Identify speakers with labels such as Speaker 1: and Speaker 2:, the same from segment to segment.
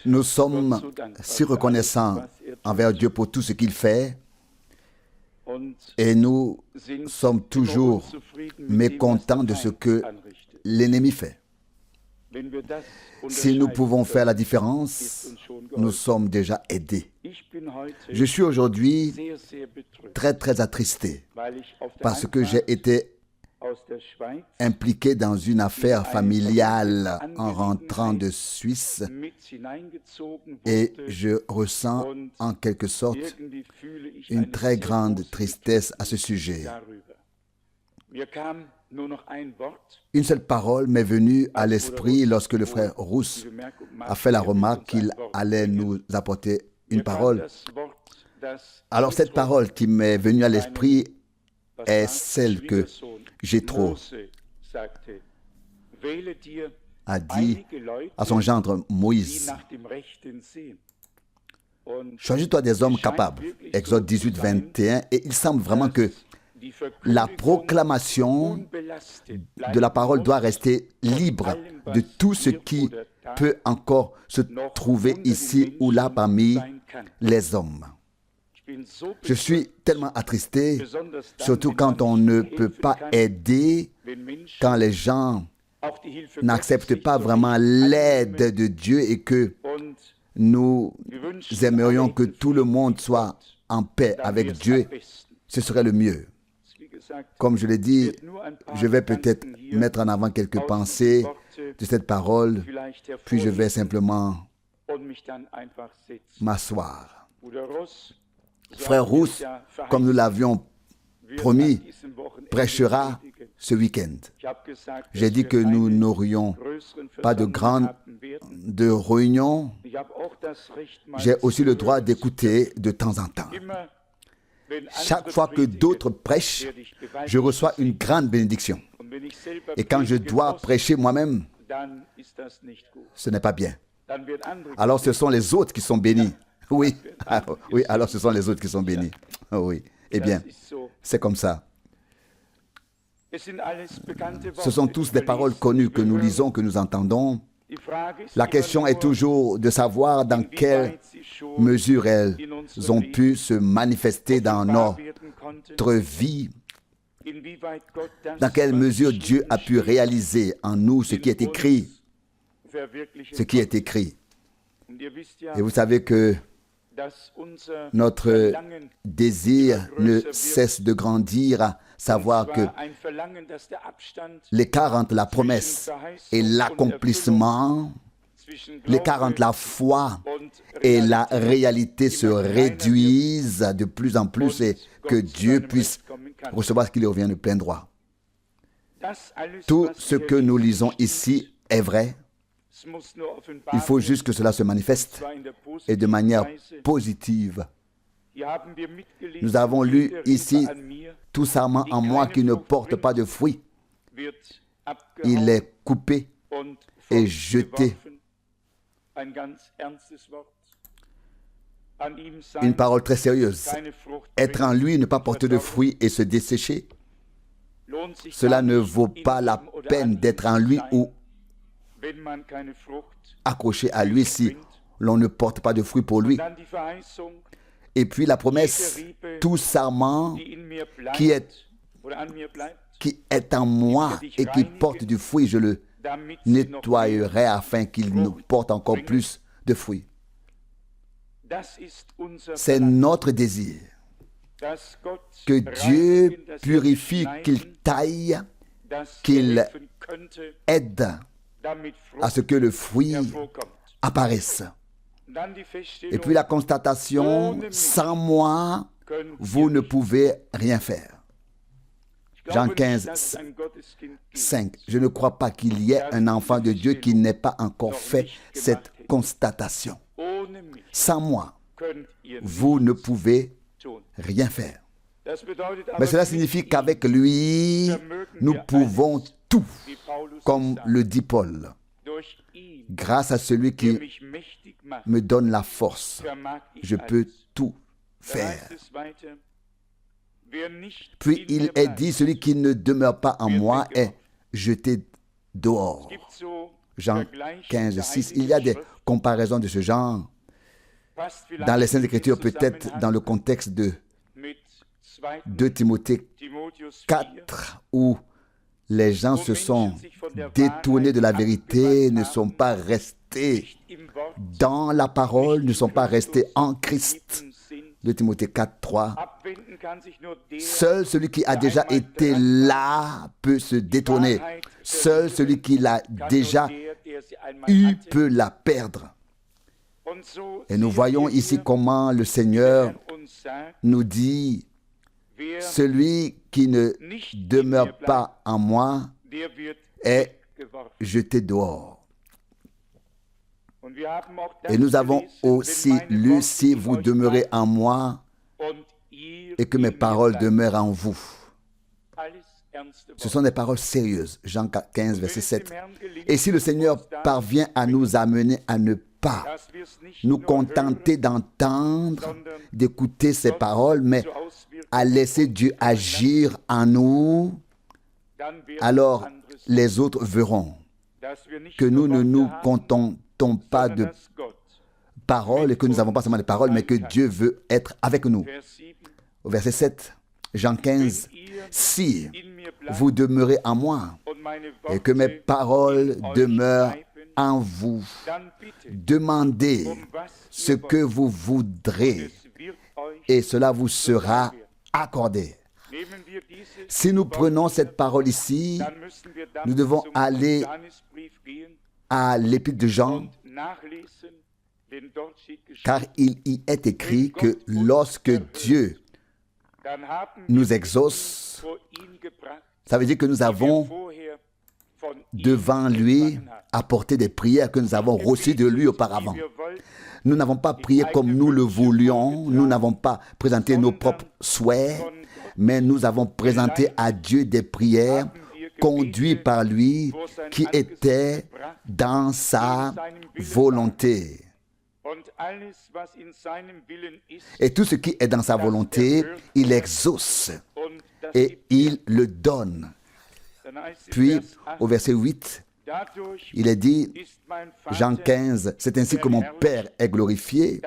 Speaker 1: Nous sommes si reconnaissants envers Dieu pour tout ce qu'il fait et nous sommes toujours mécontents de ce que l'ennemi fait. Si nous pouvons faire la différence, nous sommes déjà aidés. Je suis aujourd'hui très attristé parce que j'ai été impliqué dans une affaire familiale en rentrant de Suisse et je ressens en quelque sorte une très grande tristesse à ce sujet. Une seule parole m'est venue à l'esprit lorsque le frère Rousse a fait la remarque qu'il allait nous apporter une parole. Alors cette parole qui m'est venue à l'esprit est celle que Jéthro a dit à son gendre Moïse. Choisis-toi des hommes capables. Exode 18, 21. Et il semble vraiment que la proclamation de la parole doit rester libre de tout ce qui peut encore se trouver ici ou là parmi les hommes. Je suis tellement attristé, surtout quand on ne peut pas aider, quand les gens n'acceptent pas vraiment l'aide de Dieu et que nous aimerions que tout le monde soit en paix avec Dieu, ce serait le mieux. Comme je l'ai dit, je vais peut-être mettre en avant quelques pensées de cette parole, puis je vais simplement m'asseoir. Frère Rousse, comme nous l'avions promis, prêchera ce week-end. J'ai dit que nous n'aurions pas de réunions. J'ai aussi le droit d'écouter de temps en temps. Chaque fois que d'autres prêchent, je reçois une grande bénédiction. Et quand je dois prêcher moi-même, ce n'est pas bien. Alors ce sont les autres qui sont bénis. Oui, oui, alors ce sont les autres qui sont bénis. Oui, eh bien, c'est comme ça. Ce sont tous des paroles connues que nous lisons, que nous entendons. La question est toujours de savoir dans quelle mesure elles ont pu se manifester dans notre vie, dans quelle mesure Dieu a pu réaliser en nous ce qui est écrit. Ce qui est écrit. Et vous savez que notre désir ne cesse de grandir, à savoir que l'écart entre la promesse et l'accomplissement, l'écart entre la foi et la réalité se réduisent de plus en plus et que Dieu puisse recevoir ce qui lui revient de plein droit. Tout ce que nous lisons ici est vrai. Il faut juste que cela se manifeste et de manière positive. Nous avons lu ici, tout sarment en moi qui ne porte pas de fruits, il est coupé et jeté. Une parole très sérieuse. Être en lui, ne pas porter de fruits et se dessécher, cela ne vaut pas la peine d'être en lui ou accroché à lui si l'on ne porte pas de fruits pour lui. Et puis la promesse, tout sarment qui est en moi et qui porte du fruit, je le nettoyerai afin qu'il nous porte encore plus de fruits. C'est notre désir que Dieu purifie, qu'il taille, qu'il aide à ce que le fruit apparaisse. Et puis la constatation, sans moi, vous ne pouvez rien faire. Jean 15, 5. Je ne crois pas qu'il y ait un enfant de Dieu qui n'ait pas encore fait cette constatation. Sans moi, vous ne pouvez rien faire. Mais cela signifie qu'avec lui, nous pouvons tout, comme le dit Paul. Grâce à celui qui me donne la force, je peux tout faire. Puis il est dit, celui qui ne demeure pas en moi est jeté dehors. Jean 15, 6. Il y a des comparaisons de ce genre dans les Saintes Écritures, peut-être dans le contexte de 2 Timothée 4, où les gens se sont détournés de la vérité, ne sont pas restés dans la parole, ne sont pas restés en Christ. 2 Timothée 4, 3. Seul celui qui a déjà été là peut se détourner. Seul celui qui l'a déjà eu peut la perdre. Et nous voyons ici comment le Seigneur nous dit: celui qui ne demeure pas en moi est jeté dehors. Et nous avons aussi lu: si vous demeurez en moi et que mes paroles demeurent en vous. Ce sont des paroles sérieuses. Jean 15, verset 7. Et si le Seigneur parvient à nous amener à ne pas nous contenter d'entendre, d'écouter ces paroles, mais à laisser Dieu agir en nous, alors les autres verront que nous ne nous contentons pas de paroles et que nous n'avons pas seulement des paroles, mais que Dieu veut être avec nous. Au verset 7, Jean 15, si vous demeurez en moi et que mes paroles demeurent en vous, demandez ce que vous voudrez et cela vous sera accordé. Si nous prenons cette parole ici, nous devons aller à l'épître de Jean, car il y est écrit que lorsque Dieu nous exauce, ça veut dire que nous avons devant lui apporté des prières que nous avons reçues de lui auparavant. Nous n'avons pas prié comme nous le voulions, nous n'avons pas présenté nos propres souhaits, mais nous avons présenté à Dieu des prières conduites par lui qui étaient dans sa volonté. Et tout ce qui est dans sa volonté, il exauce et il le donne. Puis, au verset 8, il est dit, Jean 15, c'est ainsi que mon Père est glorifié,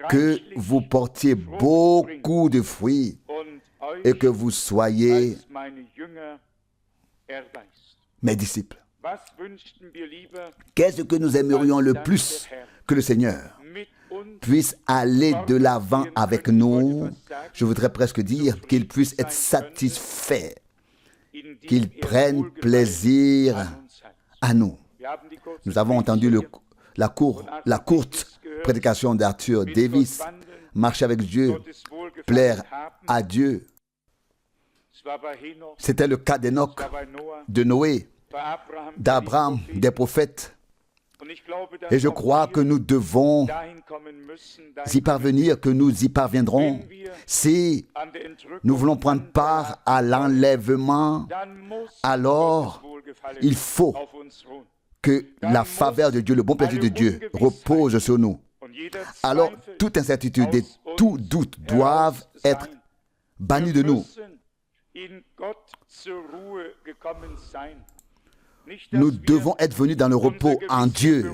Speaker 1: que vous portiez beaucoup de fruits et que vous soyez mes disciples. Qu'est-ce que nous aimerions le plus que le Seigneur puisse aller de l'avant avec nous? Je voudrais presque dire qu'il puisse être satisfait, qu'il prenne plaisir à nous. Nous avons entendu la courte prédication d'Arthur Davis, marcher avec Dieu, plaire à Dieu. C'était le cas d'Enoch, de Noé, d'Abraham, des prophètes. Et je crois que nous devons y parvenir, que nous y parviendrons. Si nous voulons prendre part à l'enlèvement, alors il faut que la faveur de Dieu, le bon plaisir de Dieu repose sur nous. Alors toute incertitude et tout doute doivent être bannis de nous. Nous devons être venus dans le repos en Dieu.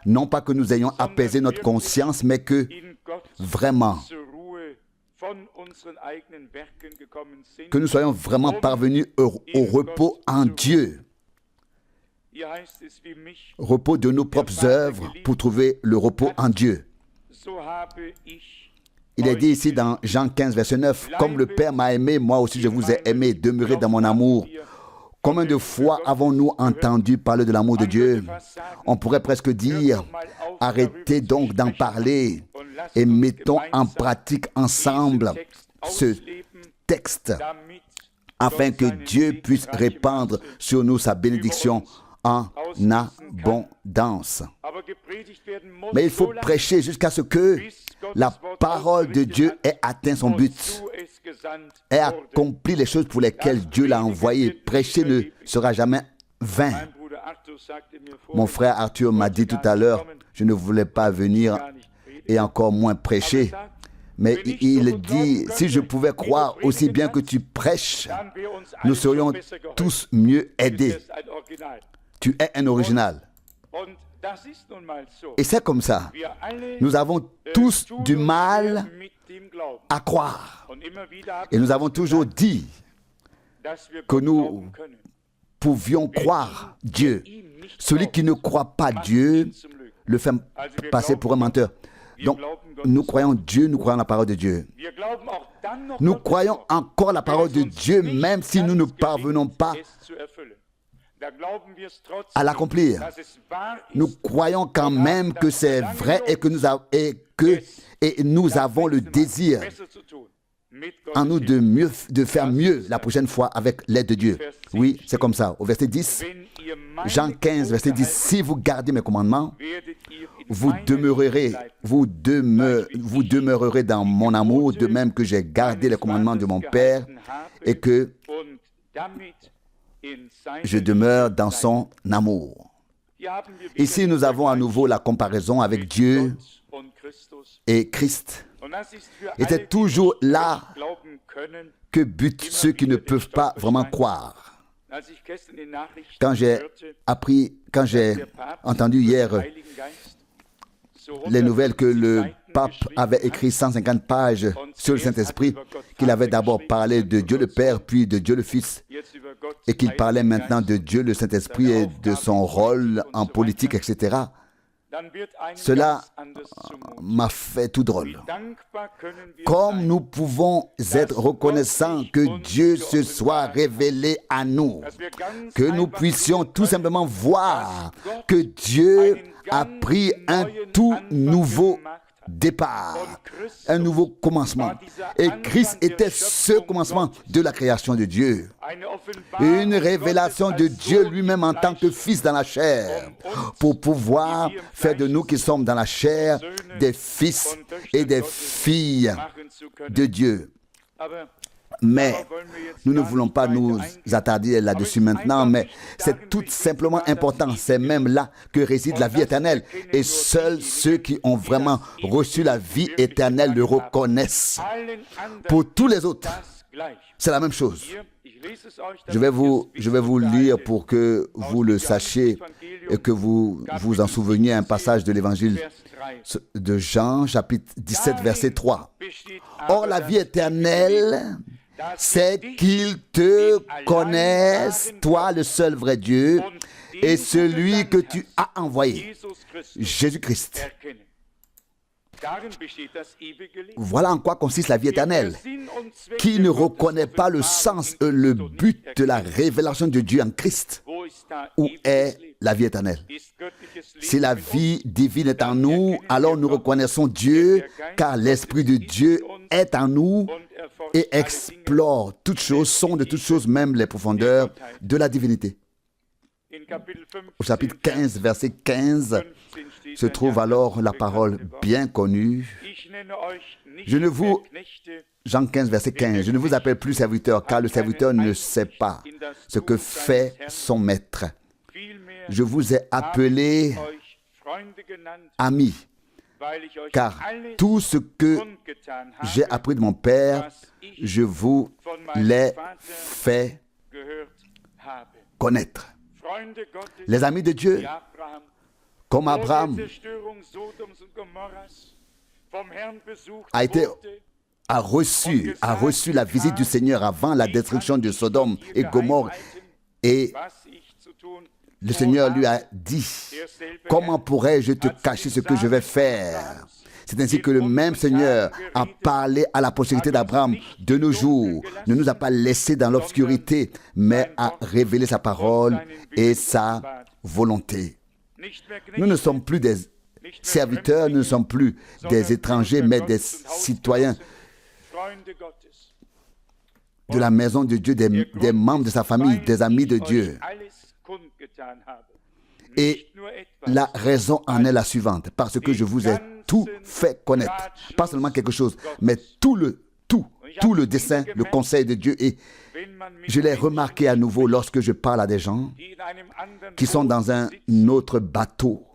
Speaker 1: Non pas que nous ayons apaisé notre conscience, mais que vraiment, que nous soyons vraiment parvenus au repos en Dieu. Repos de nos propres œuvres pour trouver le repos en Dieu. Il est dit ici dans Jean 15, verset 9, « Comme le Père m'a aimé, moi aussi je vous ai aimé, demeurez dans mon amour. » Combien de fois avons-nous entendu parler de l'amour de Dieu? On pourrait presque dire, arrêtez donc d'en parler et mettons en pratique ensemble ce texte afin que Dieu puisse répandre sur nous sa bénédiction en abondance. Mais il faut prêcher jusqu'à ce que la parole de Dieu ait atteint son but, ait accompli les choses pour lesquelles Dieu l'a envoyé. Prêcher ne sera jamais vain. Mon frère Arthur m'a dit tout à l'heure, je ne voulais pas venir et encore moins prêcher. Mais il dit, si je pouvais croire aussi bien que tu prêches, nous serions tous mieux aidés. Tu es un original. Et c'est comme ça. Nous avons tous du mal à croire. Et nous avons toujours dit que nous pouvions croire Dieu. Celui qui ne croit pas Dieu le fait passer pour un menteur. Donc, nous croyons Dieu, nous croyons la parole de Dieu. Nous croyons encore la parole de Dieu, même si nous ne parvenons pas à l'accomplir. Nous croyons quand même que c'est vrai et que nous avons le désir en nous de faire mieux la prochaine fois avec l'aide de Dieu. Oui, c'est comme ça. Au verset 10, Jean 15, verset 10, si vous gardez mes commandements, vous demeurerez dans mon amour, de même que j'ai gardé les commandements de mon Père et que je demeure dans son amour. Ici, nous avons à nouveau la comparaison avec Dieu et Christ. Et c'est toujours là que butent ceux qui ne peuvent pas vraiment croire. Quand j'ai entendu hier les nouvelles que le pape avait écrit 150 pages sur le Saint-Esprit, qu'il avait d'abord parlé de Dieu le Père, puis de Dieu le Fils, et qu'il parlait maintenant de Dieu le Saint-Esprit et de son rôle en politique, etc. Cela m'a fait tout drôle. Comme nous pouvons être reconnaissants que Dieu se soit révélé à nous, que nous puissions tout simplement voir que Dieu a pris un tout nouveau départ, un nouveau commencement. Et Christ était ce commencement de la création de Dieu. Une révélation de Dieu lui-même en tant que Fils dans la chair, pour pouvoir faire de nous qui sommes dans la chair des fils et des filles de Dieu. Mais nous ne voulons pas nous attarder là-dessus maintenant, mais c'est tout simplement important. C'est même là que réside la vie éternelle. Et seuls ceux qui ont vraiment reçu la vie éternelle le reconnaissent. Pour tous les autres, c'est la même chose. Je vais vous lire pour que vous le sachiez et que vous vous en souveniez un passage de l'évangile de Jean, chapitre 17, verset 3. Or, la vie éternelle, c'est qu'ils te connaissent, toi le seul vrai Dieu, et celui que tu as envoyé, Jésus-Christ. Voilà en quoi consiste la vie éternelle. Qui ne reconnaît pas le sens et le but de la révélation de Dieu en Christ? Où est la vie éternelle? Si la vie divine est en nous, alors nous reconnaissons Dieu, car l'Esprit de Dieu est en nous et explore toutes choses, sonde toutes choses, même les profondeurs de la divinité. Au chapitre 15, verset 15, se trouve alors la parole bien connue. Jean 15, verset 15, je ne vous appelle plus serviteur, car le serviteur ne sait pas ce que fait son maître. Je vous ai appelé amis, car tout ce que j'ai appris de mon Père, je vous l'ai fait connaître. Les amis de Dieu, comme Abraham a reçu la visite du Seigneur avant la destruction de Sodome et Gomorrhe, et le Seigneur lui a dit, comment pourrais-je te cacher ce que je vais faire? C'est ainsi que le même Seigneur a parlé à la postérité d'Abraham de nos jours, ne nous a pas laissés dans l'obscurité, mais a révélé sa parole et sa volonté. Nous ne sommes plus des serviteurs, nous ne sommes plus des étrangers, mais des citoyens de la maison de Dieu, des membres de sa famille, des amis de Dieu. Et la raison en est la suivante, parce que je vous ai tout fait connaître. Pas seulement quelque chose, mais tout le dessein, le conseil de Dieu. Et je l'ai remarqué à nouveau lorsque je parle à des gens qui sont dans un autre bateau.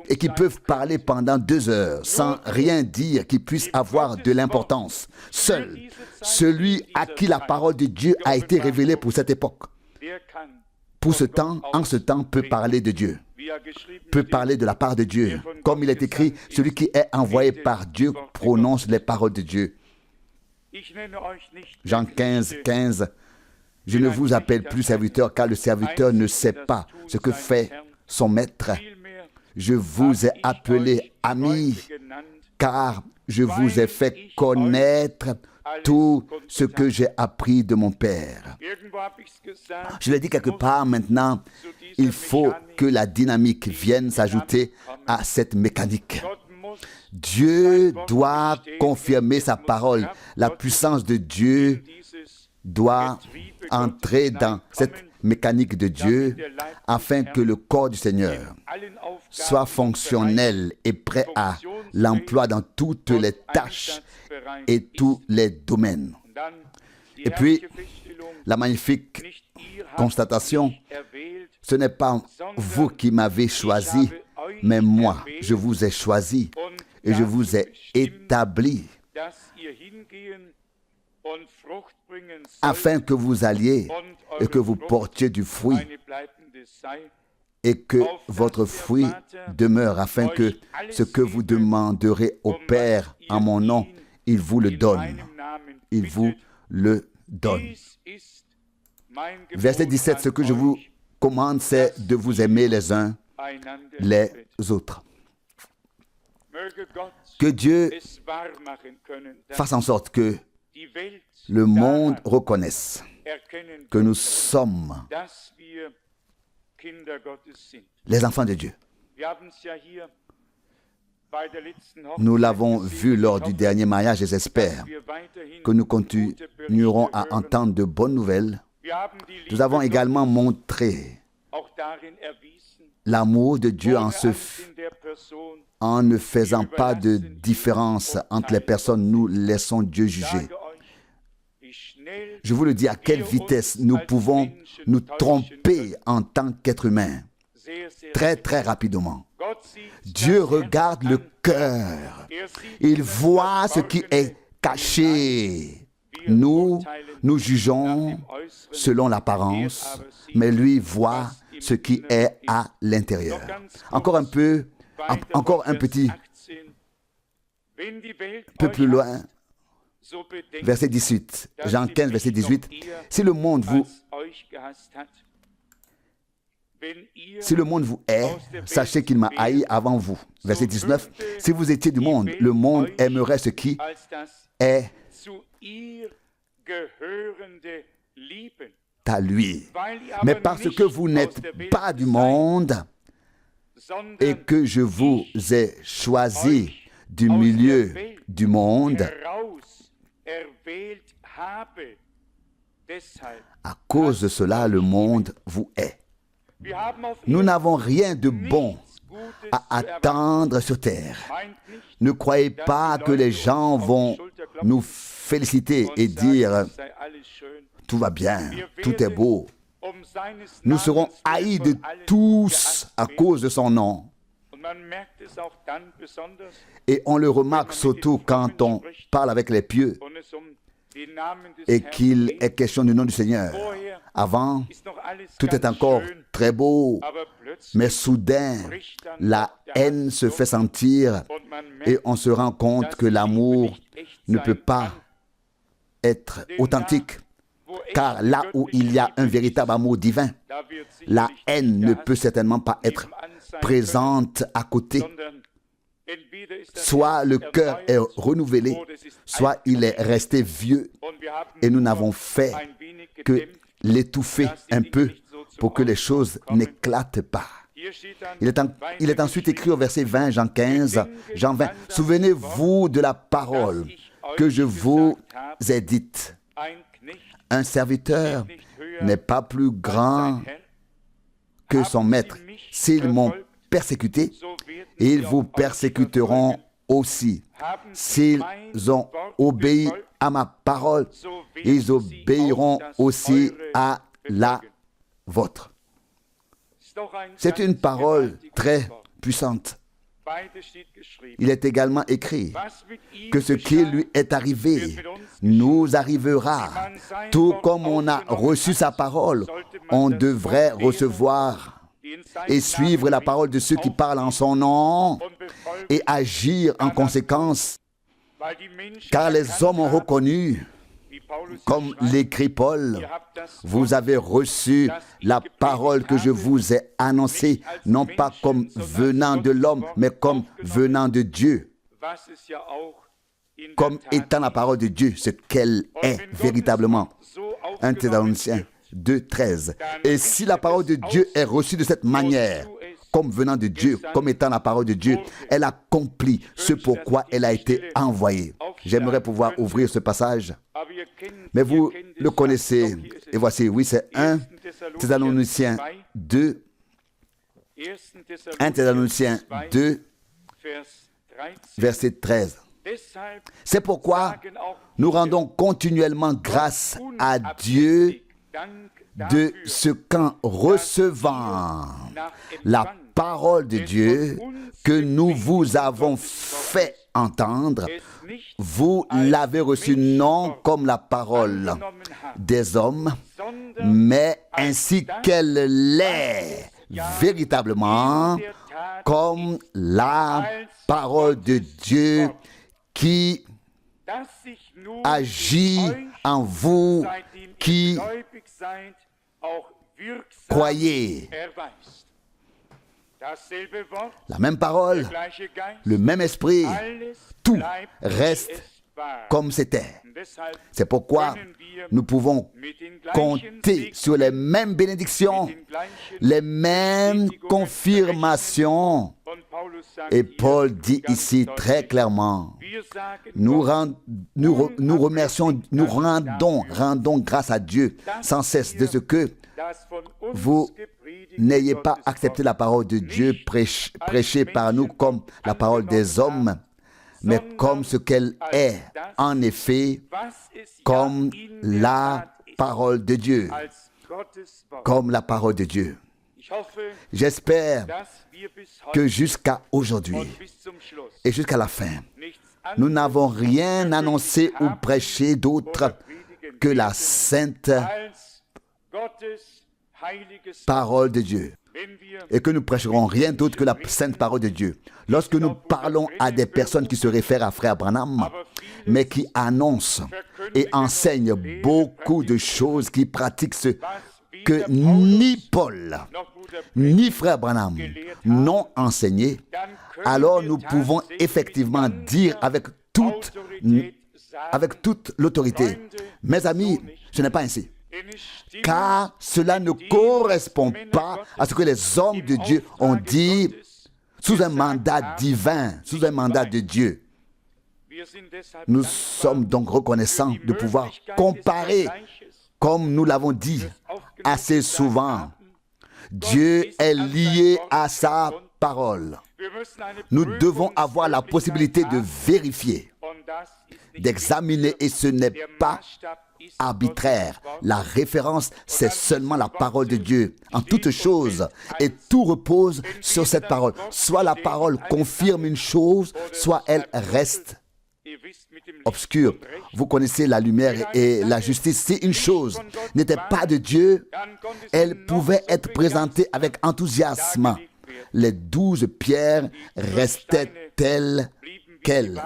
Speaker 1: et qui peuvent parler pendant 2 heures sans rien dire qui puisse avoir de l'importance. Seul celui à qui la parole de Dieu a été révélée pour cette époque, pour ce temps, en ce temps, peut parler de Dieu, peut parler de la part de Dieu. Comme il est écrit, celui qui est envoyé par Dieu prononce les paroles de Dieu. Jean 15, 15. Je ne vous appelle plus serviteur, car le serviteur ne sait pas ce que fait son maître. Je vous ai appelé amis, car je vous ai fait connaître tout ce que j'ai appris de mon Père. Je l'ai dit quelque part maintenant, il faut que la dynamique vienne s'ajouter à cette mécanique. Dieu doit confirmer sa parole. La puissance de Dieu doit entrer dans cette mécanique de Dieu afin que le corps du Seigneur soit fonctionnel et prêt à l'emploi dans toutes les tâches et tous les domaines. Et puis, la magnifique constatation, ce n'est pas vous qui m'avez choisi, mais moi, je vous ai choisi et je vous ai établi afin que vous alliez et que vous portiez du fruit et que votre fruit demeure, afin que ce que vous demanderez au Père en mon nom, il vous le donne. Il vous le donne. Verset 17, ce que je vous commande, c'est de vous aimer les uns les autres. Que Dieu fasse en sorte que le monde reconnaisse que nous sommes les enfants de Dieu. Nous l'avons vu lors du dernier mariage et j'espère que nous continuerons à entendre de bonnes nouvelles. Nous avons également montré l'amour de Dieu en ne faisant pas de différence entre les personnes. Nous laissons Dieu juger. Je vous le dis, à quelle vitesse nous pouvons nous tromper en tant qu'être humain. Très, très rapidement. Dieu regarde le cœur. Il voit ce qui est caché. Nous jugeons selon l'apparence, mais lui voit ce qui est à l'intérieur. Encore un petit peu plus loin. Verset 18, Jean 15, verset 18. Si le monde vous hait, sachez qu'il m'a haï avant vous. Verset 19. Si vous étiez du monde, le monde aimerait ce qui est à lui. Mais parce que vous n'êtes pas du monde et que je vous ai choisi du milieu du monde, à cause de cela, le monde vous hait. Nous n'avons rien de bon à attendre sur terre. Ne croyez pas que les gens vont nous féliciter et dire « Tout va bien, tout est beau ». Nous serons haïs de tous à cause de son nom. Et on le remarque surtout quand on parle avec les pieux et qu'il est question du nom du Seigneur. Avant, tout est encore très beau, mais soudain, la haine se fait sentir et on se rend compte que l'amour ne peut pas être authentique. Car là où il y a un véritable amour divin, la haine ne peut certainement pas être présente à côté. Soit le cœur est renouvelé, soit il est resté vieux et nous n'avons fait que l'étouffer un peu pour que les choses n'éclatent pas. Il est ensuite écrit au verset 20, Jean 15, Jean 20, « Souvenez-vous de la parole que je vous ai dite. Un serviteur n'est pas plus grand que son maître. S'ils m'ont persécuté, ils vous persécuteront aussi. S'ils ont obéi à ma parole, ils obéiront aussi à la vôtre. » C'est une parole très puissante. Il est également écrit que ce qui lui est arrivé nous arrivera. Tout comme on a reçu sa parole, on devrait recevoir et suivre la parole de ceux qui parlent en son nom et agir en conséquence. Car les hommes ont reconnu, comme l'écrit Paul, vous avez reçu la parole que je vous ai annoncée, non pas comme venant de l'homme, mais comme venant de Dieu. Comme étant la parole de Dieu, ce qu'elle est véritablement. 1 Thessaloniciens 2:13. Et si la parole de Dieu est reçue de cette manière, comme venant de Dieu, comme étant la parole de Dieu, elle accomplit ce pourquoi elle a été envoyée. J'aimerais pouvoir ouvrir ce passage, mais vous le connaissez. Et voici, oui, c'est 1 Thessaloniciens 2, 1 Thessaloniciens 2, verset 13. C'est pourquoi nous rendons continuellement grâce à Dieu de ce qu'en recevant la parole de Dieu que nous vous avons fait entendre, vous l'avez reçue non comme la parole des hommes, mais ainsi qu'elle l'est véritablement, comme la parole de Dieu qui agit en vous qui croyez. La même parole, le même esprit, tout reste comme c'était. C'est pourquoi nous pouvons compter sur les mêmes bénédictions, les mêmes confirmations. Et Paul dit ici très clairement, nous rendons grâce à Dieu sans cesse de ce que vous n'ayez pas accepté la parole de Dieu prêchée par nous comme la parole des hommes, mais comme ce qu'elle est, en effet, comme la parole de Dieu. Comme la parole de Dieu. J'espère que jusqu'à aujourd'hui et jusqu'à la fin, nous n'avons rien annoncé ou prêché d'autre que la sainte parole de Dieu. Et que nous prêcherons rien d'autre que la sainte parole de Dieu. Lorsque nous parlons à des personnes qui se réfèrent à Frère Branham, mais qui annoncent et enseignent beaucoup de choses, qui pratiquent ce que ni Paul, ni Frère Branham n'ont enseigné, alors nous pouvons effectivement dire avec toute l'autorité, mes amis, ce n'est pas ainsi. Car cela ne correspond pas à ce que les hommes de Dieu ont dit sous un mandat divin, sous un mandat de Dieu. Nous sommes donc reconnaissants de pouvoir comparer, comme nous l'avons dit assez souvent. Dieu est lié à sa parole. Nous devons avoir la possibilité de vérifier, d'examiner, et ce n'est pas arbitraire. La référence, c'est seulement la parole de Dieu en toutes choses, et tout repose sur cette parole. Soit la parole confirme une chose, soit elle reste obscure. Vous connaissez la lumière et la justice. Si une chose n'était pas de Dieu, elle pouvait être présentée avec enthousiasme. Les 12 pierres restaient telles qu'elles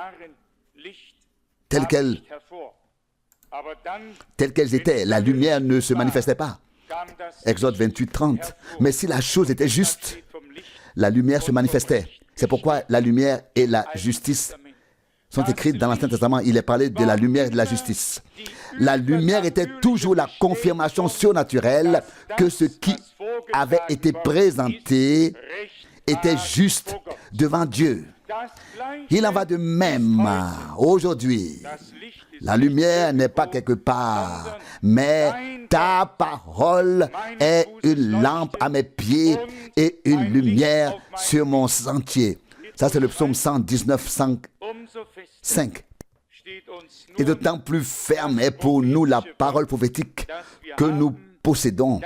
Speaker 1: étaient. La lumière ne se manifestait pas. Exode 28:30. Mais si la chose était juste, la lumière se manifestait. C'est pourquoi la lumière et la justice sont écrites dans l'Ancien Testament. Il est parlé de la lumière et de la justice. La lumière était toujours la confirmation surnaturelle que ce qui avait été présenté était juste devant Dieu. Il en va de même aujourd'hui. La lumière n'est pas quelque part, mais ta parole est une lampe à mes pieds et une lumière sur mon sentier. Ça, c'est le psaume 119, 5. Et d'autant plus ferme est pour nous la parole prophétique que nous possédons.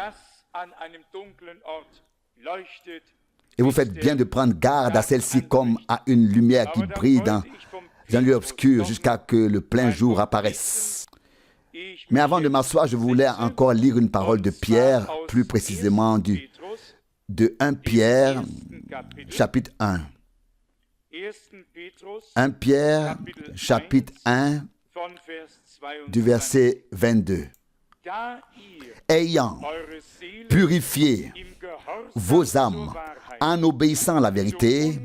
Speaker 1: Et vous faites bien de prendre garde à celle-ci comme à une lumière qui brille dans un lieu obscur jusqu'à que le plein jour apparaisse. Mais avant de m'asseoir, je voulais encore lire une parole de Pierre, plus précisément de 1 Pierre, chapitre 1. 1 Pierre, chapitre 1, du verset 22. Ayant purifié vos âmes en obéissant à la vérité,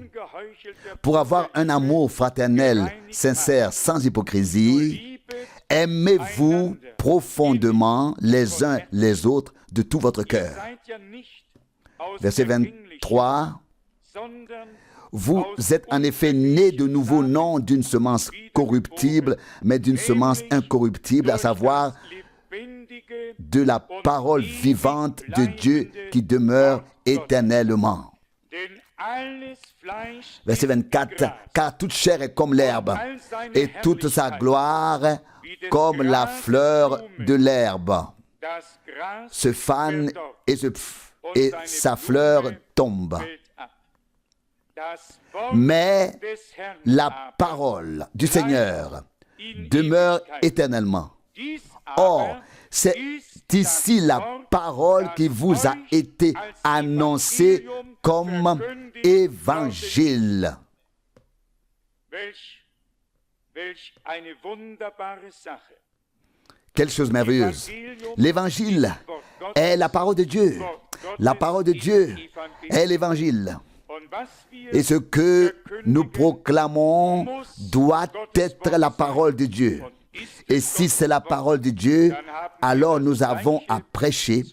Speaker 1: pour avoir un amour fraternel, sincère, sans hypocrisie, aimez-vous profondément les uns les autres de tout votre cœur. Verset 23. Vous êtes en effet nés de nouveau, non d'une semence corruptible, mais d'une semence incorruptible, à savoir de la parole vivante de Dieu qui demeure éternellement. Verset 24. Car toute chair est comme l'herbe, et toute sa gloire comme la fleur de l'herbe. Se fane et sa fleur tombe. Mais la parole du Seigneur demeure éternellement. Or, c'est ici la parole qui vous a été annoncée comme évangile. Quelle chose merveilleuse. L'évangile est la parole de Dieu. La parole de Dieu est l'évangile. Et ce que nous proclamons doit être la parole de Dieu. Et si c'est la parole de Dieu, alors nous avons à prêcher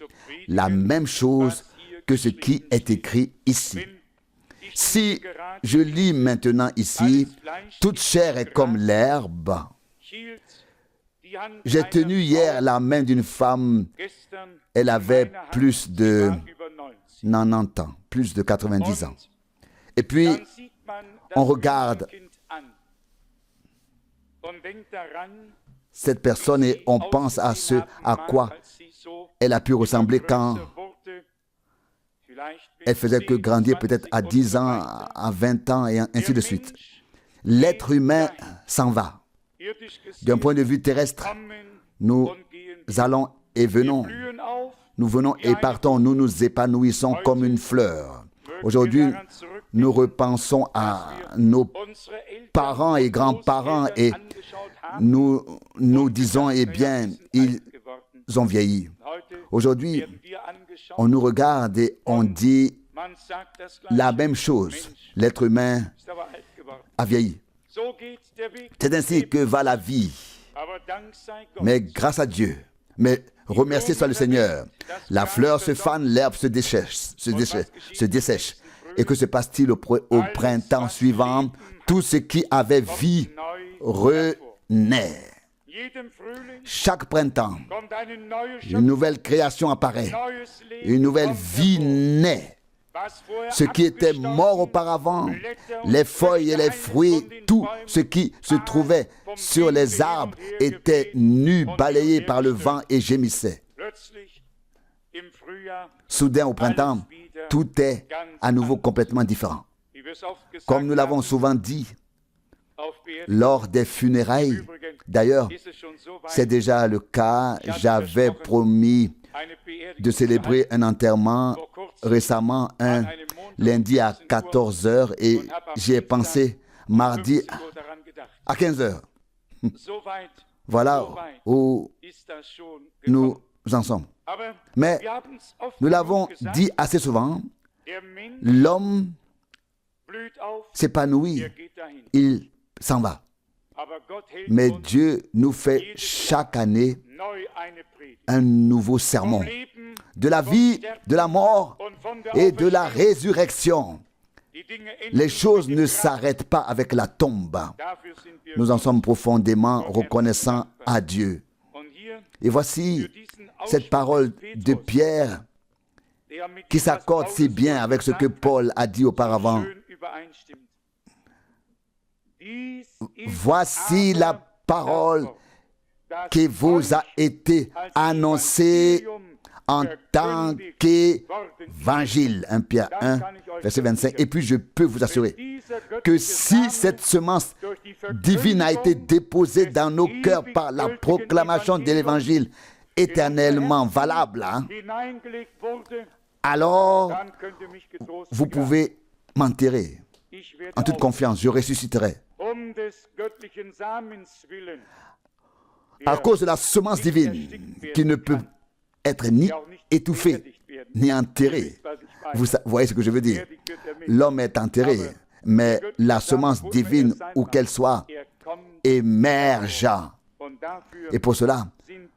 Speaker 1: la même chose que ce qui est écrit ici. Si je lis maintenant ici, toute chair est comme l'herbe. J'ai tenu hier la main d'une femme, elle avait plus de 90 ans, plus de 90 ans. Et puis, on regarde cette personne et on pense à ce à quoi elle a pu ressembler quand elle faisait que grandir peut-être à 10 ans, à 20 ans et ainsi de suite. L'être humain s'en va. D'un point de vue terrestre, nous allons et venons. Nous venons et partons, nous nous épanouissons comme une fleur. Aujourd'hui, nous repensons à nos parents et grands-parents et nous disons, eh bien, ils ont vieilli. Aujourd'hui, on nous regarde et on dit la même chose. L'être humain a vieilli. C'est ainsi que va la vie. Mais grâce à Dieu, mais remerciez soit le Seigneur. La fleur se fane, l'herbe se dessèche. Et que se passe-t-il au printemps suivant? Tout ce qui avait vie renaît. Chaque printemps, une nouvelle création apparaît. Une nouvelle vie naît. Ce qui était mort auparavant, les feuilles et les fruits, tout ce qui se trouvait sur les arbres était nu, balayé par le vent et gémissait. Soudain au printemps, tout est à nouveau complètement différent. Comme nous l'avons souvent dit lors des funérailles, d'ailleurs, c'est déjà le cas, j'avais promis de célébrer un enterrement récemment, un lundi à 14h, et j'ai pensé mardi à 15h. Voilà où nous en sommes. Mais nous l'avons dit assez souvent, l'homme s'épanouit, il s'en va. Mais Dieu nous fait chaque année un nouveau sermon de la vie, de la mort et de la résurrection. Les choses ne s'arrêtent pas avec la tombe. Nous en sommes profondément reconnaissants à Dieu. Et voici cette parole de Pierre qui s'accorde si bien avec ce que Paul a dit auparavant. Voici la parole qui vous a été annoncée en tant qu'évangile. 1 Pierre 1, verset 25. Et puis je peux vous assurer que si cette semence divine a été déposée dans nos cœurs par la proclamation de l'évangile éternellement valable, alors vous pouvez m'enterrer en toute confiance, je ressusciterai. À cause de la semence divine qui ne peut être ni étouffée ni enterrée. Vous voyez ce que je veux dire? L'homme est enterré, mais la semence divine, où qu'elle soit, émerge. Et pour cela,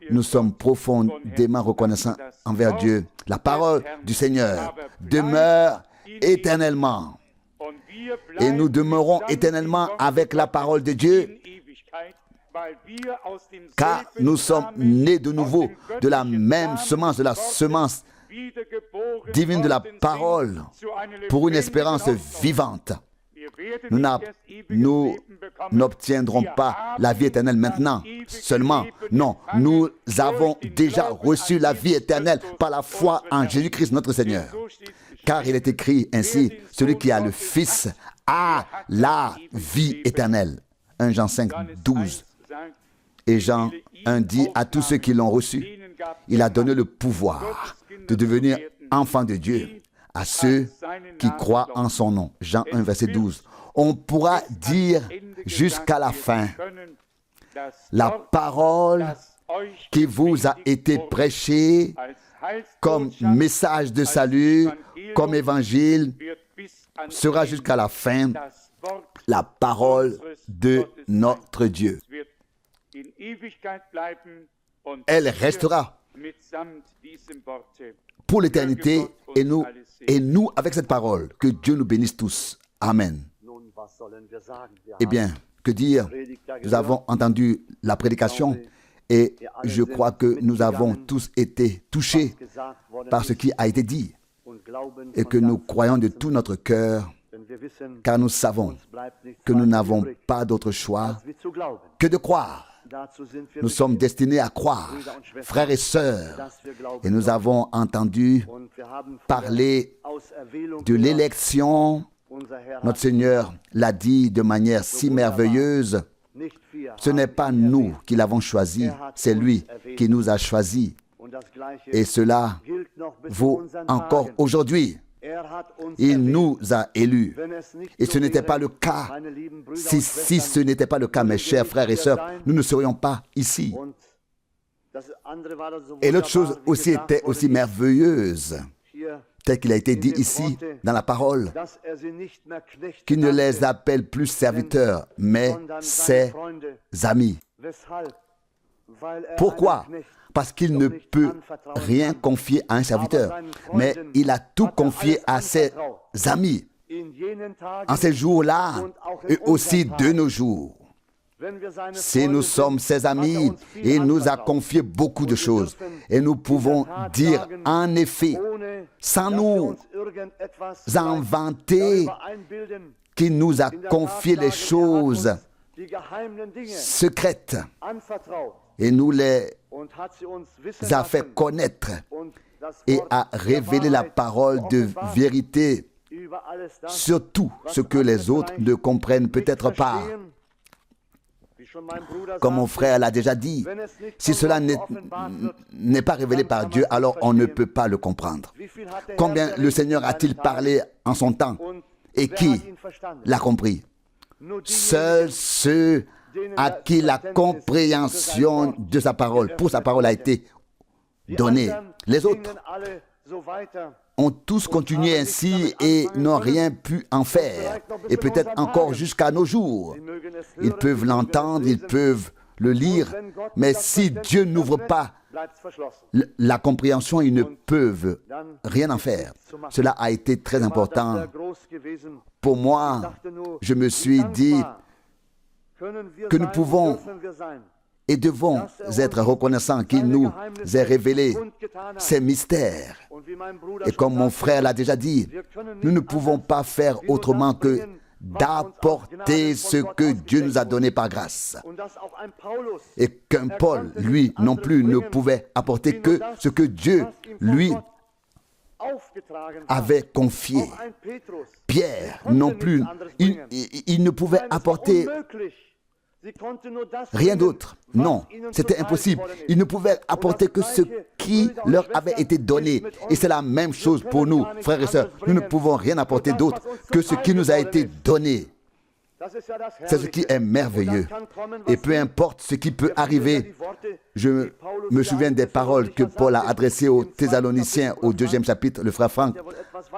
Speaker 1: nous sommes profondément reconnaissants envers Dieu. La parole du Seigneur demeure éternellement. Et nous demeurons éternellement avec la parole de Dieu, car nous sommes nés de nouveau de la même semence, de la semence divine de la parole, pour une espérance vivante. Nous n'obtiendrons pas la vie éternelle maintenant seulement. Non, nous avons déjà reçu la vie éternelle par la foi en Jésus-Christ notre Seigneur. Car il est écrit ainsi, celui qui a le Fils a la vie éternelle. 1 Jean 5, 12. Et Jean 1 dit à tous ceux qui l'ont reçu, il a donné le pouvoir de devenir enfants de Dieu à ceux qui croient en son nom. Jean 1, verset 12. On pourra dire jusqu'à la fin, la parole qui vous a été prêchée comme message de salut, comme évangile, sera jusqu'à la fin la parole de notre Dieu. Elle restera pour l'éternité et nous avec cette parole. Que Dieu nous bénisse tous. Amen. Eh bien, que dire? Nous avons entendu la prédication et je crois que nous avons tous été touchés par ce qui a été dit et que nous croyons de tout notre cœur, car nous savons que nous n'avons pas d'autre choix que de croire. Nous sommes destinés à croire, frères et sœurs, et nous avons entendu parler de l'élection. Notre Seigneur l'a dit de manière si merveilleuse. Ce n'est pas nous qui l'avons choisi, c'est lui qui nous a choisis. Et cela vaut encore aujourd'hui. Il nous a élus. Et ce n'était pas le cas. Si ce n'était pas le cas, mes chers frères et sœurs, nous ne serions pas ici. Et l'autre chose aussi était aussi merveilleuse, tel qu'il a été dit ici dans la parole, qu'il ne les appelle plus serviteurs, mais ses amis. Pourquoi? Parce qu'il ne peut rien confier à un serviteur, mais il a tout confié à ses amis. En ces jours-là, et aussi de nos jours, si nous sommes ses amis, il nous a confié beaucoup de choses. Et nous pouvons dire en effet, sans nous inventer, qu'il nous a confié les choses secrètes et nous les a fait connaître et a révélé la parole de vérité sur tout ce que les autres ne comprennent peut-être pas. Comme mon frère l'a déjà dit, si cela n'est pas révélé par Dieu, alors on ne peut pas le comprendre. Combien le Seigneur a-t-il parlé en son temps et qui l'a compris? Seuls ceux à qui la compréhension de sa parole, pour sa parole, a été donnée. Les autres ont tous continué ainsi et n'ont rien pu en faire. Et peut-être encore jusqu'à nos jours. Ils peuvent l'entendre, ils peuvent le lire, mais si Dieu n'ouvre pas la compréhension, ils ne peuvent rien en faire. Cela a été très important. Pour moi, je me suis dit que nous pouvons et devons être reconnaissants qu'il nous ait révélé ces mystères. Et comme mon frère l'a déjà dit, nous ne pouvons pas faire autrement que d'apporter ce que Dieu nous a donné par grâce. Et qu'un Paul, lui, non plus, ne pouvait apporter que ce que Dieu, lui, avait confié. Pierre, non plus, il ne pouvait apporter rien d'autre. Non, c'était impossible. Ils ne pouvaient apporter que ce qui leur avait été donné. Et c'est la même chose pour nous, frères et sœurs. Nous ne pouvons rien apporter d'autre que ce qui nous a été donné. C'est ce qui est merveilleux. Et peu importe ce qui peut arriver, je me souviens des paroles que Paul a adressées aux Thessaloniciens au 2e chapitre. Le frère Franck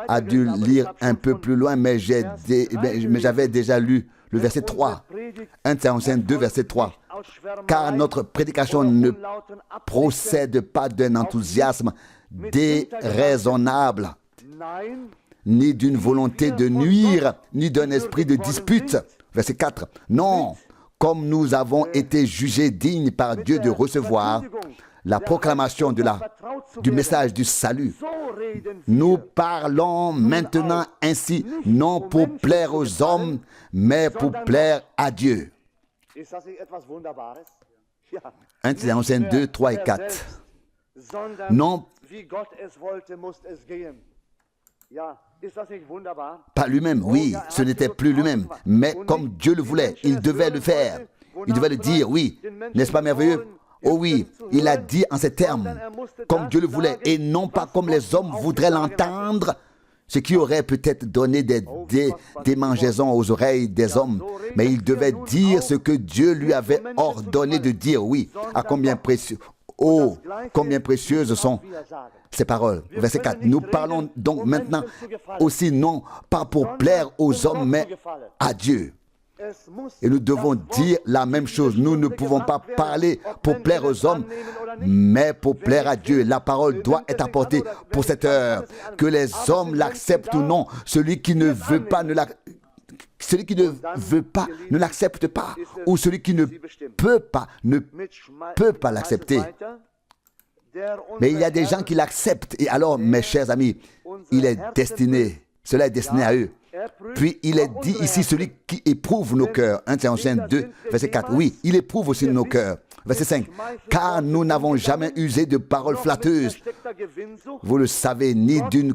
Speaker 1: a dû lire un peu plus loin, mais j'avais déjà lu le verset 3. 1 Thessaloniciens 2, verset 3. Car notre prédication ne procède pas d'un enthousiasme déraisonnable, ni d'une volonté de nuire, ni d'un esprit de dispute. Verset 4. Non, comme nous avons été jugés dignes par Dieu de recevoir la proclamation du message du salut, nous parlons maintenant ainsi, non pour plaire aux hommes, mais pour plaire à Dieu. 1 Thessaloniciens 2, 3 et 4. Non, pas lui-même, oui, ce n'était plus lui-même, mais comme Dieu le voulait, il devait le faire. Il devait le dire, oui. N'est-ce pas merveilleux? Oh oui, il a dit en ces termes, comme Dieu le voulait, et non pas comme les hommes voudraient l'entendre, ce qui aurait peut-être donné des démangeaisons aux oreilles des hommes. Mais il devait dire ce que Dieu lui avait ordonné de dire, oui. À combien précieux, oh, combien précieuses sont ces paroles. Verset 4. Nous parlons donc maintenant aussi non pas pour plaire aux hommes, mais à Dieu. Et nous devons dire la même chose. Nous ne pouvons pas parler pour plaire aux hommes, mais pour plaire à Dieu. La parole doit être apportée pour cette heure. Que les hommes l'acceptent ou non, celui qui ne veut pas ne l'accepte pas. Ou celui qui ne peut pas l'accepter. Mais il y a des gens qui l'acceptent. Et alors, mes chers amis, cela est destiné à eux. Puis il est dit ici, celui qui éprouve nos cœurs. 1 Thessaloniciens 2, verset 4. Oui, il éprouve aussi nos cœurs. Verset 5. Car nous n'avons jamais usé de paroles flatteuses. Vous le savez, ni d'une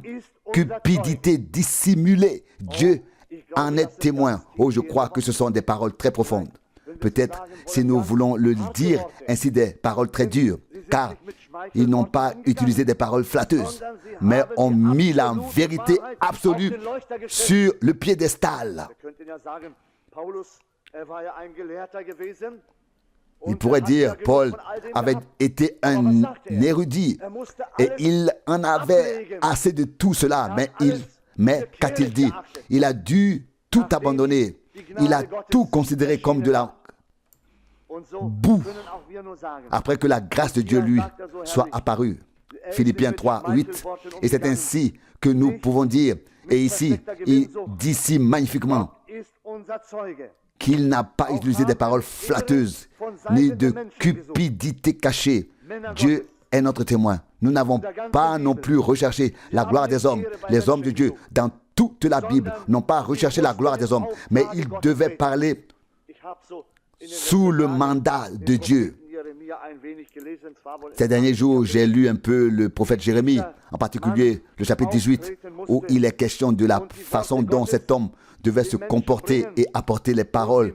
Speaker 1: cupidité dissimulée. Dieu en est témoin. Oh, je crois que ce sont des paroles très profondes. Peut-être, si nous voulons le dire ainsi, des paroles très dures. Car ils n'ont pas utilisé des paroles flatteuses, mais ont mis la vérité absolue sur le piédestal. Il pourrait dire, Paul avait été un érudit et il en avait assez de tout cela. Mais qu'a-t-il dit? Il a dû tout abandonner. Il a tout considéré comme de la boue après que la grâce de Dieu lui soit apparue. Philippiens 3, 8. Et c'est ainsi que nous pouvons dire, et ici, il dit si magnifiquement, qu'il n'a pas utilisé des paroles flatteuses, ni de cupidité cachée. Dieu est notre témoin. Nous n'avons pas non plus recherché la gloire des hommes. Les hommes de Dieu, dans toute la Bible, n'ont pas recherché la gloire des hommes, mais ils devaient parler sous le mandat de Dieu. Ces derniers jours, j'ai lu un peu le prophète Jérémie, en particulier le chapitre 18, où il est question de la façon dont cet homme devait se comporter et apporter les paroles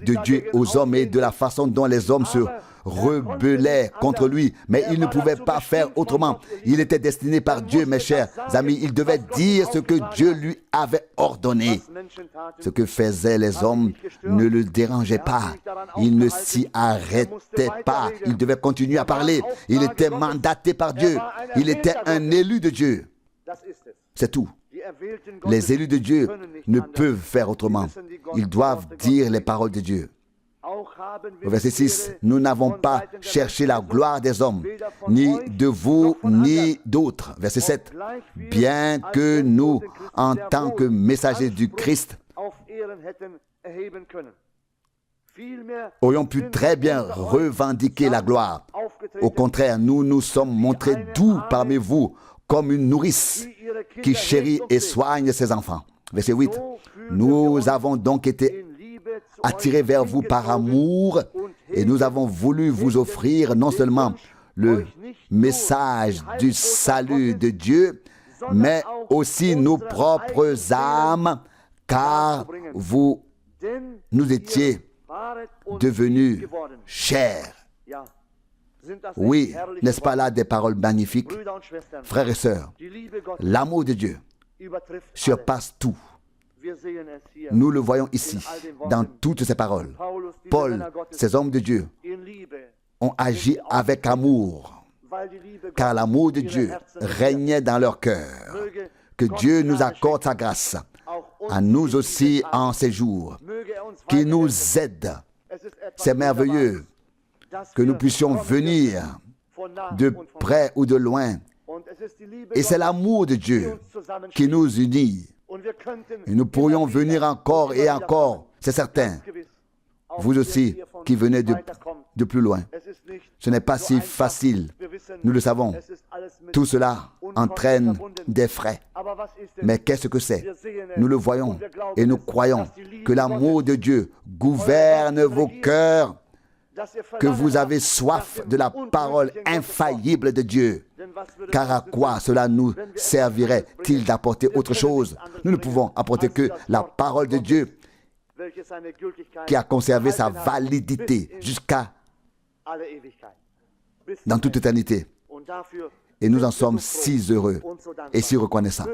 Speaker 1: de Dieu aux hommes et de la façon dont les hommes se rebellaient contre lui. Mais il ne pouvait pas faire autrement. Il était destiné par Dieu, mes chers amis. Il devait dire ce que Dieu lui avait ordonné. Ce que faisaient les hommes ne le dérangeait pas. Il ne s'y arrêtait pas. Il devait continuer à parler. Il était mandaté par Dieu. Il était un élu de Dieu. C'est tout. Les élus de Dieu ne peuvent faire autrement. Ils doivent dire les paroles de Dieu. Au verset 6, nous n'avons pas cherché la gloire des hommes, ni de vous, ni d'autres. Verset 7, bien que nous, en tant que messagers du Christ, aurions pu très bien revendiquer la gloire. Au contraire, nous nous sommes montrés doux parmi vous, comme une nourrice qui chérit et soigne ses enfants. Verset 8. Nous avons donc été attirés vers vous par amour et nous avons voulu vous offrir non seulement le message du salut de Dieu, mais aussi nos propres âmes, car vous nous étiez devenus chers. Oui, n'est-ce pas là des paroles magnifiques? Frères et sœurs, l'amour de Dieu surpasse tout. Nous le voyons ici, dans toutes ces paroles. Paul, ces hommes de Dieu, ont agi avec amour, car l'amour de Dieu régnait dans leur cœur. Que Dieu nous accorde sa grâce, à nous aussi en ces jours, qu'il nous aide. C'est merveilleux que nous puissions venir de près ou de loin. Et c'est l'amour de Dieu qui nous unit. Et nous pourrions venir encore et encore, c'est certain. Vous aussi qui venez de plus loin. Ce n'est pas si facile, nous le savons. Tout cela entraîne des frais. Mais qu'est-ce que c'est? Nous le voyons et nous croyons que l'amour de Dieu gouverne vos cœurs, que vous avez soif de la parole infaillible de Dieu. Car à quoi cela nous servirait-il d'apporter autre chose? Nous ne pouvons apporter que la parole de Dieu qui a conservé sa validité jusqu'à dans toute éternité. Et nous en sommes si heureux et si reconnaissants.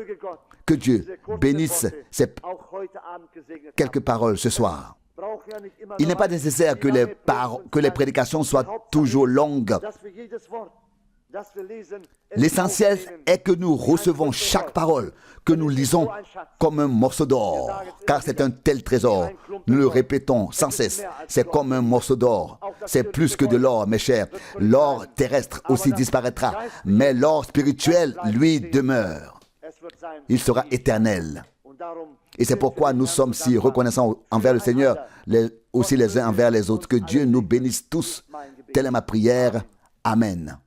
Speaker 1: Que Dieu bénisse ces quelques paroles ce soir. Il n'est pas nécessaire que les prédications soient toujours longues. L'essentiel est que nous recevons chaque parole, que nous lisons comme un morceau d'or, car c'est un tel trésor. Nous le répétons sans cesse, c'est comme un morceau d'or. C'est plus que de l'or, mes chers. L'or terrestre aussi disparaîtra, mais l'or spirituel, lui, demeure. Il sera éternel. Et c'est pourquoi nous sommes si reconnaissants envers le Seigneur, aussi les uns envers les autres. Que Dieu nous bénisse tous. Telle est ma prière. Amen.